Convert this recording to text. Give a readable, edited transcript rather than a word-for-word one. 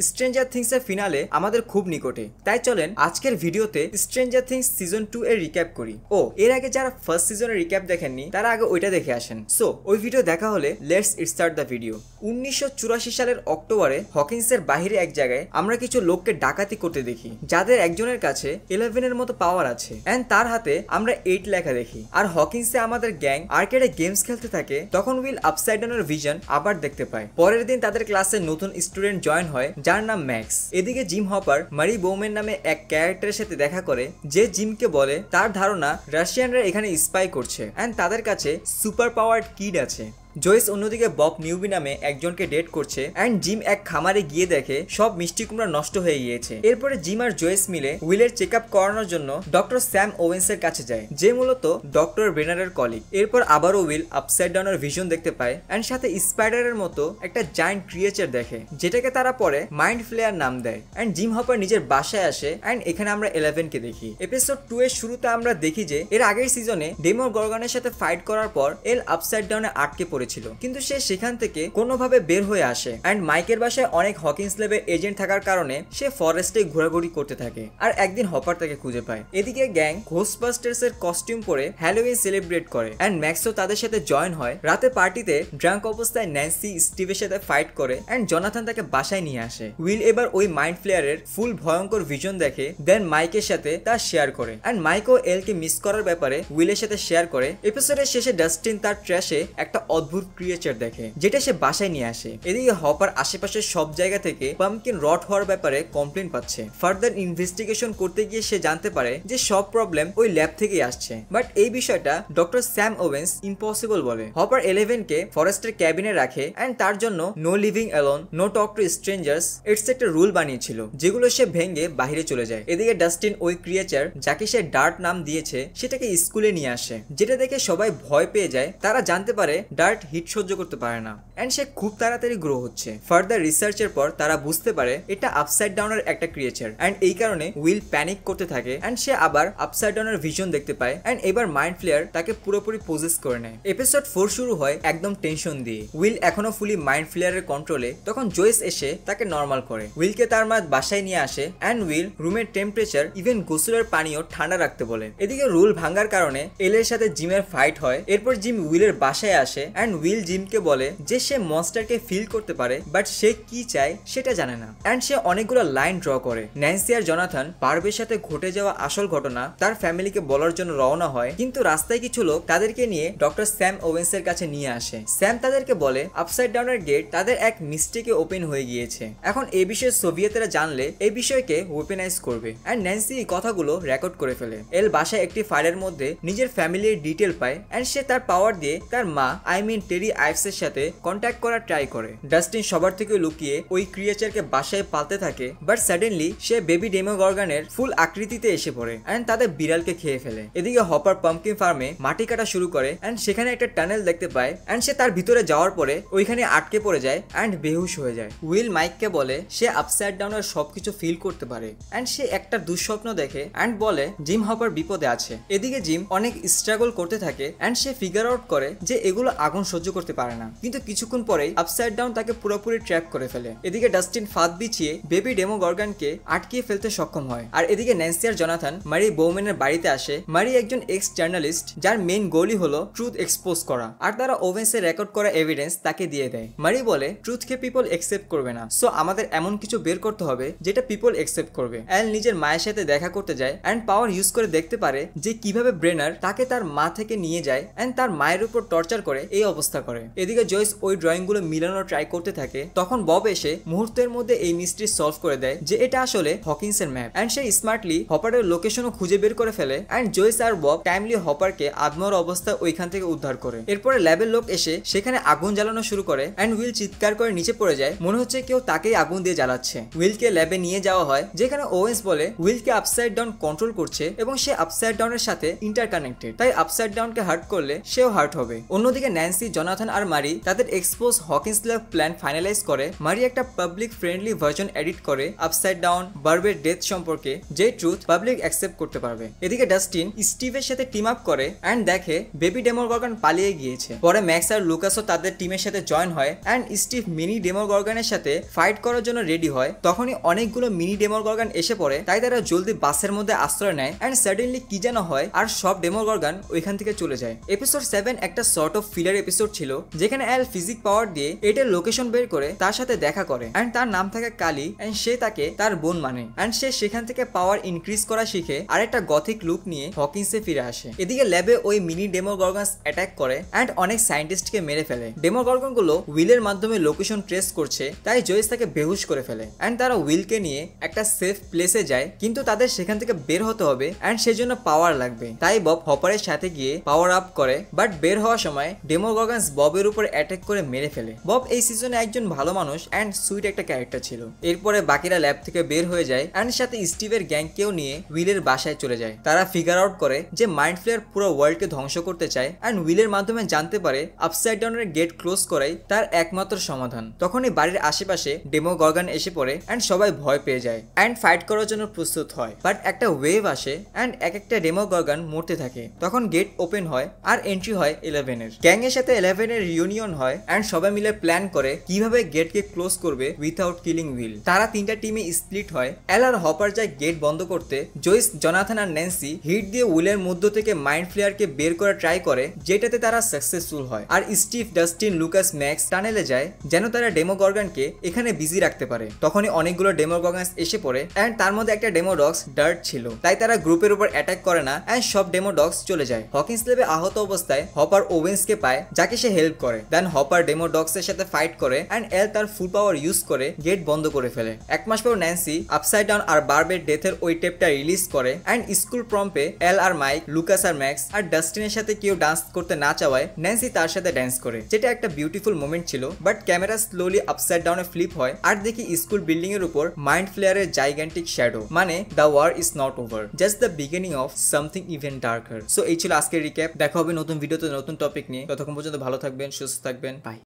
Stranger things এর finale আমাদের খুব নিকটে, তাই চলেন আজকের ভিডিওতে স্ট্রেঞ্জার থিংস সিজন 2 এর রিক্যাপ করি। এর আগে যারা ফার্স্ট সিজনের রিক্যাপ দেখেননি তারা আগে ওইটা দেখে আসেন। সো ওই ভিডিও দেখা হলে লেটস স্টার্ট দ্য ভিডিও। 1984 সালের অক্টোবরে হকিন্সের বাইরে এক জায়গায় আমরা কিছু লোককে ডাকাতি করতে দেখি, যাদের একজনের কাছে 11 এর মতো পাওয়ার আছে এন্ড তার হাতে আমরা 8 লেখা দেখি। আর হকিন্সে আমাদের গ্যাং আর্কেডে গেমস খেলতে থাকে, তখন উইল আপসাইড ডাউনের ভিশন আবার দেখতে পায়। পরের দিন তাদের ক্লাসে নতুন স্টুডেন্ট জয়েন হয় যার নাম ম্যাক্স। এদিকে জিম হপার মারি বোমেন নামে এক ক্যারেক্টারের সাথে দেখা করে, যে জিমকে বলে তার ধারণা রাশিয়ানরা এখানে স্পাই করছে এন্ড তাদের কাছে সুপার পাওয়ার্ড কিড আছে। জয়েস অন্যদিকে বব নিউবি নামে একজনকে ডেট করছে এন্ড জিম এক খামারে গিয়ে দেখে সব মিষ্টি কুমড়া নষ্ট হয়ে গিয়েছে। এরপরে জিম আর জয়েস মিলে উইলের চেক আপ করানোর জন্য ডক্টর স্যাম ওয়েন্সের কাছে যায়, যে মূলত ডক্টর ব্রেনারের কলিগ। এরপর আবারও উইল আপসাইড ডাউনের ভিশন দেখতে পায় এন্ড সাথে স্পাইডারের মতো একটা জায়ান্ট ক্রিয়েচার দেখে, যেটাকে তারা পরে মাইন্ড ফ্লেয়ার নাম দেয়। এন্ড জিম হপার নিজের বাসায় আসে এন্ড এখানে আমরা 11 কে দেখি। এপিসোড 2 এর শুরুতে আমরা দেখি যে এর আগের সিজনে ডেমোগর্গনের সাথে ফাইট করার পর এল আপসাইড ডাউনে আটকে পড়েছিল, কিন্তু সে সেখান থেকে কোনোভাবে বের হয়ে আসে এন্ড মাইকের বাসায় অনেক হকিন্স লেভেল এজেন্ট থাকার কারণে সে ফরেস্টে ঘোরাঘুরি করতে থাকে। আর একদিন হপার তাকে খুঁজে পায়। এদিকে গ্যাং ঘোস্টবাস্টার্স এর কস্টিউম পরে হ্যালোউইন সেলিব্রেট করে এন্ড ম্যাক্সও তাদের সাথে জয়েন হয়। রাতে পার্টিতে ড্রাঙ্ক অবস্থায় ন্যান্সি স্টিভের সাথে ফাইট করে এন্ড জনাথন তাকে বাসায় নিয়ে আসে। উইল এবার ওই মাইন্ড ফ্লেয়ারের ফুল ভয়ঙ্কর ভিশন দেখে, দেন মাইকের সাথে তা শেয়ার করে এন্ড মাইকও এলকে মিস করার ব্যাপারে উইলের সাথে শেয়ার করে। এপিসোডের শেষে ডাস্টিন তার ট্র্যাশে একটা অদ্ভুত ক্রিয়েচার দেখে, যেটা সে বাসায় নিয়ে আসে। এদিকে হপার আশেপাশের সব জায়গা থেকে পাম্পকিন রট হওয়ার ব্যাপারে কমপ্লেন পাচ্ছে। ফার্দার ইনভেস্টিগেশন করতে গিয়ে সে জানতে পারে যে সব প্রবলেম ওই ল্যাব থেকেই আসছে, বাট এই বিষয়টা ডক্টর স্যাম ওয়েন্স ইম্পসিবল বলে। হপার 11 কে ফরেস্টের ক্যাবিনে রাখে এন্ড তার জন্য no living alone, no talk to strangers it's একটা রুল বানিয়েছিল, যেগুলো সে ভেঙে বাইরে চলে যায়। এদিকে ডাস্টিন ওই ক্রিয়েচার যাকে সে ডার্ট নাম দিয়েছে সেটাকে স্কুলে নিয়ে আসে, যেটা দেখে সবাই ভয় পেয়ে যায়। তারা জানতে পারে ডার্ট হিট সহ্য করতে পারে না এন্ড সে খুব তাড়াতাড়ি গ্রো হচ্ছে। ফার্দার রিসার্চের পর তারা বুঝতে পারে এটা আপসাইড ডাউনের একটা ক্রিয়েচার এন্ড এই কারণে উইল প্যানিক করতে থাকে এন্ড সে আবার আপসাইড ডাউনের ভিশন দেখতে পায় এন্ড এবার মাইন্ড ফ্লেয়ার তাকে পুরোপুরি পজেস করে নেয়। এপিসোড 4 শুরু হয় একদম টেনশন দিয়ে। উইল এখনো ফুলি মাইন্ড ফ্লেয়ারের কন্ট্রোলে, তখন জয়েস এসে তাকে নর্মাল করে। উইলকে তার মা বাসায় নিয়ে আসে এন্ড উইল রুমের টেম্পারেচার ইভেন গোসলের পানিও ঠান্ডা রাখতে বলে। এদিকে রুল ভাঙার কারণে এলের সাথে জিমের ফাইট হয়। এরপর জিম উইলের বাসায় আসে এন্ড উইল জিমকে বলে যে সে মনস্টারকে ফিল করতে পারে, বাট সে কি চায় সেটা জানে না এন্ড সে অনেকগুলো লাইন ড্র করে। ন্যান্সি আর জনাথন বার্বের সাথে ঘটে যাওয়া আসল ঘটনা তার ফ্যামিলিকে বলার জন্য রওনা হয়, কিন্তু রাস্তায় কিছু লোক তাদেরকে নিয়ে ডক্টর স্যাম ওয়েন্স এর কাছে নিয়ে আসে। স্যাম তাদেরকে বলে আপসাইড ডাউনের গেট তাদের এক মিস্টেকে ওপেন হয়ে গিয়েছে, এখন এই বিষয়ে সোভিয়েতরা জানলে এই বিষয়কে ওপেনাইজ করবে এন্ড ন্যান্সি এই কথাগুলো রেকর্ড করে ফেলে। এল বাসায় একটি ফাইলের মধ্যে নিজের ফ্যামিলির ডিটেল পায় এন্ড সে তার পাওয়ার দিয়ে তার মা টেরি আইভস এর সাথে কন্ট্যাক্ট করার ট্রাই করে। ডাস্টিন সবার থেকে লুকিয়ে ওই ক্রিয়েচারকে বাসায় পালতে থাকে, বাট সাডেনলি সে বেবি ডেমোগর্গনের ফুল আকৃতিতে এসে পড়ে এন্ড তাদের বিড়ালকে খেয়ে ফেলে। এদিকে হপার পাম্পকিন ফার্মে মাটি কাটা শুরু করে এন্ড সেখানে একটা টানেল দেখতে পায় এন্ড সে তার ভিতরে যাওয়ার পরে ওইখানে আটকে পড়ে যায় এন্ড বেহুশ হয়ে যায়। উইল মাইককে বলে সে আপসাইড ডাউনের সবকিছু ফিল করতে পারে এন্ড সে একটা দুঃস্বপ্ন দেখে এন্ড বলে জিম হপার বিপদে আছে। এদিকে জিম অনেক স্ট্রাগল করতে থাকে এন্ড সে ফিগার আউট করে যে এগুলো আগুন সহ্য করতে পারে না, কিন্তু কিছুক্ষণ পরেই আপসাইড ডাউন তাকে পুরোপুরি ট্র্যাপ করে ফেলে। এদিকে ডাস্টিন ফাঁদ বিছিয়ে বেবি ডেমোগর্গনকে আটকিয়ে ফেলতে সক্ষম হয়। আর এদিকে ন্যান্সি আর জনাথন মারি বোমেনের বাড়িতে আসে। মারি একজন এক্স জার্নালিস্ট যার মেইন গোলই হলো ট্রুথ এক্সপোজ করা, আর তারা ওভেন্সে রেকর্ড করা এভিডেন্স তাকে দিয়ে দেয়। মারি বলে ট্রুথকে পিপল একসেপ্ট করবে না, সো আমাদের এমন কিছু বের করতে হবে যেটা পিপল একসেপ্ট করবে। এল নিজের মায়ের সাথে দেখা করতে যায় এন্ড পাওয়ার ইউজ করে দেখতে পারে যে কিভাবে ব্রেনার তাকে তার মা থেকে নিয়ে যায় এন্ড তার মায়ের উপর টর্চার করে এই অবস্থা করে। এদিকে জয়েস ওই ড্রয়িং গুলো মিলানোর ট্রাই করতে থাকে, তখন বব এসে মুহূর্তের মধ্যে এই মিস্ট্রি সলভ করে দেয় যে এটা আসলে হকিন্সের ম্যাপ এন্ড সে স্মার্টলি হপারের লোকেশনও খুঁজে বের করে ফেলে এন্ড জয়েস আর বব টাইমলি হপারকে আদমর অবস্থায় ওইখান থেকে উদ্ধার করে। এরপরে ল্যাবের লোক এসে সেখানে আগুন জ্বালানো শুরু করে এন্ড উইল চিৎকার করে নিচে পড়ে যায়, মনে হচ্ছে কেউ তাকেই আগুন দিয়ে জ্বালাচ্ছে। উইলকে ল্যাবে নিয়ে যাওয়া হয়, যেখানে ওয়েন্স বলে উইলকে আপসাইড ডাউন কন্ট্রোল করছে এবং সে আপসাইড ডাউনের সাথে ইন্টারকানেক্টেড, তাই আপসাইড ডাউনকে হার্ট করলে সেও হার্ট হবে। অন্যদিকে ন্যান্সি জোনাথন আর মারি তাদের expose Hawkins lab plan finalise করে। মারি একটা পাবলিক ফ্রেন্ডলি ভার্জন এডিট করে আপসাইড ডাউন বার্বের ডেথ সম্পর্কে, যে ট্রুথ পাবলিক অ্যাকসেপ্ট করতে পারবে। এদিকে ডাস্টিন স্টিভের সাথে টিম আপ করে এন্ড দেখে বেবি ডেমোগর্গন পালিয়ে গিয়েছে। পরে ম্যাক্স আর লুকাসও তাদের টিমের সাথে জয়েন হয় এন্ড স্টিভ মিনি ডেমোগর্গনের সাথে ফাইট করার জন্য রেডি হয়। তখনই অনেকগুলো মিনি ডেমোগর্গন এসে পড়ে, তাই তারা জলদি বাসের মধ্যে আশ্রয় নেয় এন্ড সাডেনলি কি যেন হয় আর সব ডেমোগর্গন ওইখান থেকে চলে যায়। এপিসোড 7 একটা সর্ট অফ ফিলার এপিসোড ছিল, যেখানে এল ফিজিক পাওয়ার দিয়ে এটার লোকেশন বের করে তার সাথে দেখা করে এন্ড তার নাম থাকে কালি এন্ড সে তাকে তার বোন মানে এন্ড সে সেখান থেকে পাওয়ার ইনক্রিজ করা শিখে আর একটা গথিক লুক নিয়ে হকিন্সে ফিরে আসে। এদিকে ল্যাবে ওই মিনি ডেমোগর্গনস অ্যাটাক করে এন্ড অনেক সায়েন্টিস্টকে মেরে ফেলে। ডেমোগর্গন গুলো উইলের মাধ্যমে লোকেশন ট্রেস করছে, তাই জয়েস তাকে বেহুশ করে ফেলে এন্ড তারা উইলকে নিয়ে একটা সেফ প্লেসে যায়, কিন্তু তাদের সেখান থেকে বের হতে হবে এন্ড সেজন্য পাওয়ার লাগবে। তাই বব হপারের সাথে গিয়ে পাওয়ার আপ করে, বাট বের হওয়ার সময় ডেমোগর্গনস ববের উপর অ্যাটাক করে মেরে ফেলে। বব এই সিজনে একজন ভালো মানুষ এন্ড সুইট একটা ক্যারেক্টার ছিল। এরপরে বাকিরা ল্যাব থেকে বের হয়ে যায় এন্ড সাথে স্টিভের গ্যাংকেও নিয়ে উইলের বাসায় চলে যায়। তারা ফিগার আউট করে যে মাইন্ড ফ্লেয়ার পুরো ওয়ার্ল্ডকে ধ্বংস করতে চায় এন্ড উইলের মাধ্যমে জানতে পারে আপসাইড ডাউনের গেট ক্লোজ করাই তার একমাত্র সমাধান। তখনই বাড়ির আশেপাশে ডেমোগর্গন এসে পড়ে এন্ড সবাই ভয় পেয়ে যায় এন্ড ফাইট করার জন্য প্রস্তুত হয়, বাট একটা ওয়েভ আসে এন্ড এক একটা ডেমোগর্গন মরতে থাকে। তখন গেট ওপেন হয় আর এন্ট্রি হয় 11-এর। গ্যাং এর সাথে 11-এর রিউনিয়ন হয় এন্ড সবাই মিলে প্ল্যান করে কিভাবে গেটকে ক্লোজ করবে উইথাউট কিলিং উইল। তারা তিনটা টিমে স্প্লিট হয়। এল আর হপার যায় গেট বন্ধ করতে। জয়েস, জোনাথন আর ন্যান্সি হিট দিয়ে উইলের মধ্য থেকে মাইন্ড ফ্লেয়ারকে বের করে ট্রাই করে, যেটাতে তারা সাকসেসফুল হয়। আর স্টিভ, ডাস্টিন, লুকাস, ম্যাক্স টানেলে যায় যেন তারা ডেমোগর্গনকে এখানে বিজি রাখতে পারে। তখনই অনেকগুলো ডেমোগর্গনস এসে পড়ে এন্ড তার মধ্যে একটা ডেমোডগস ডার্ট ছিল, তাই তারা গ্রুপের উপর অ্যাটাক করে না এন্ড সব ডেমোডগস চলে যায়। হকিন্স লেবে আহত অবস্থায় হপার ওয়েন্সকে পায়, যাকে সে হেল্প করে। দেন হপার ডেমোডগস এর সাথে ফাইট করে এন্ড এল তার ফুল পাওয়ার ইউজ করে গেট বন্ধ করে ফেলে। এক মাস পর ন্যান্সি আপসাইড ডাউন আর বার্বের ডেথের ওই টেপটা রিলিজ করে এন্ড স্কুল প্রম্পে এল আর মাইক, লুকাস আর ম্যাক্স আর ডাস্টিনের সাথে কেউ ডান্স করতে না চাওয়ায় ন্যান্সি তার সাথে ডান্স করে, যেটা একটা বিউটিফুল মোমেন্ট ছিল। বাট ক্যামেরা স্লোলি আপসাইড ডাউনে ফ্লিপ হয় আর দেখি স্কুল বিল্ডিং এর উপর মাইন্ড ফ্লেয়ারের জাইগ্যান্টিক শ্যাডো, মানে the war is not over, just the beginning of something even darker. So এই ছিল আজকের রিক্যাপ। দেখা হবে নতুন ভিডিওতে নতুন টপিক নিয়ে। ততক্ষণ পর্যন্ত ভালো থাকবেন, সুস্থ থাকবেন, বাই।